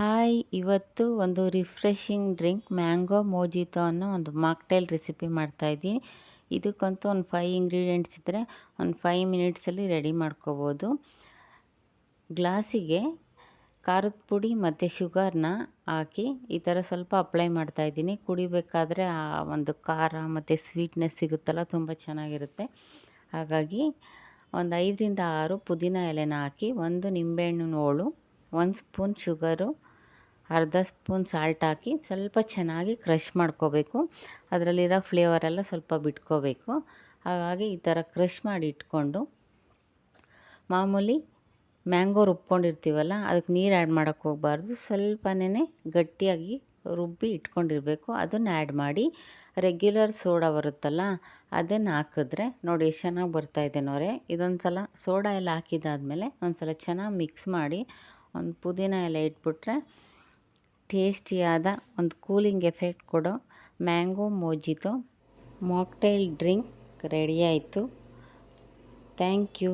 Hi! ಇವತ್ತು ಒಂದು refreshing drink mango ಮೊಜಿಟೊ ಅನ್ನೋ ಒಂದು ಮಾಕ್ಟೇಲ್ ರೆಸಿಪಿ ಮಾಡ್ತಾಯಿದ್ದೀನಿ. ಇದಕ್ಕಂತೂ ಒಂದು 5 ಇಂಗ್ರೀಡಿಯೆಂಟ್ಸ್ ಇದ್ದರೆ ಒಂದು 5 ಮಿನಿಟ್ಸಲ್ಲಿ ರೆಡಿ ಮಾಡ್ಕೋಬೋದು. ಗ್ಲಾಸಿಗೆ ಖಾರದ ಪುಡಿ ಮತ್ತು ಶುಗರ್ನ ಹಾಕಿ ಈ ಥರ ಸ್ವಲ್ಪ ಅಪ್ಲೈ ಮಾಡ್ತಾಯಿದ್ದೀನಿ. ಕುಡಿಬೇಕಾದ್ರೆ ಆ ಒಂದು ಖಾರ ಮತ್ತು ಸ್ವೀಟ್ನೆಸ್ ಸಿಗುತ್ತಲ್ಲ, ತುಂಬ ಚೆನ್ನಾಗಿರುತ್ತೆ. ಹಾಗಾಗಿ ಒಂದು 5ರಿಂದ 6 ಪುದೀನ ಎಲೆನ ಹಾಕಿ, ಒಂದು ನಿಂಬೆಹಣ್ಣಿನ ಹೋಳು, 1 ಸ್ಪೂನ್ ಶುಗರು, ಅರ್ಧ ಸ್ಪೂನ್ ಸಾಲ್ಟ್ ಹಾಕಿ ಸ್ವಲ್ಪ ಚೆನ್ನಾಗಿ ಕ್ರಷ್ ಮಾಡ್ಕೋಬೇಕು. ಅದರಲ್ಲಿರೋ ಫ್ಲೇವರೆಲ್ಲ ಸ್ವಲ್ಪ ಬಿಟ್ಕೋಬೇಕು. ಹಾಗಾಗಿ ಈ ಥರ ಕ್ರಷ್ ಮಾಡಿ ಇಟ್ಕೊಂಡು, ಮಾಮೂಲಿ ಮ್ಯಾಂಗೋ ರುಬ್ಕೊಂಡಿರ್ತೀವಲ್ಲ, ಅದಕ್ಕೆ ನೀರು ಆ್ಯಡ್ ಮಾಡೋಕ್ಕೆ ಹೋಗಬಾರ್ದು. ಸ್ವಲ್ಪನೇ ಗಟ್ಟಿಯಾಗಿ ರುಬ್ಬಿ ಇಟ್ಕೊಂಡಿರಬೇಕು. ಅದನ್ನು ಆ್ಯಡ್ ಮಾಡಿ ರೆಗ್ಯುಲರ್ ಸೋಡಾ ಬರುತ್ತಲ್ಲ, ಅದನ್ನು ಹಾಕಿದ್ರೆ ನೋಡಿ ಎಷ್ಟು ಚೆನ್ನಾಗಿ ಬರ್ತಾಯಿದೆ ನೋರೆ. ಇದೊಂದು ಸಲ ಸೋಡಾ ಎಲ್ಲ ಹಾಕಿದ್ದಾದಮೇಲೆ ಒಂದು ಸಲ ಚೆನ್ನಾಗಿ ಮಿಕ್ಸ್ ಮಾಡಿ ಒಂದು ಪುದೀನ ಎಲ್ಲ ಇಟ್ಬಿಟ್ರೆ ಟೇಸ್ಟಿಯಾದ ಒಂದು ಕೂಲಿಂಗ್ ಎಫೆಕ್ಟ್ ಕೊಡೋ mango mojito mocktail drink ready ಆಯಿತು. Thank you.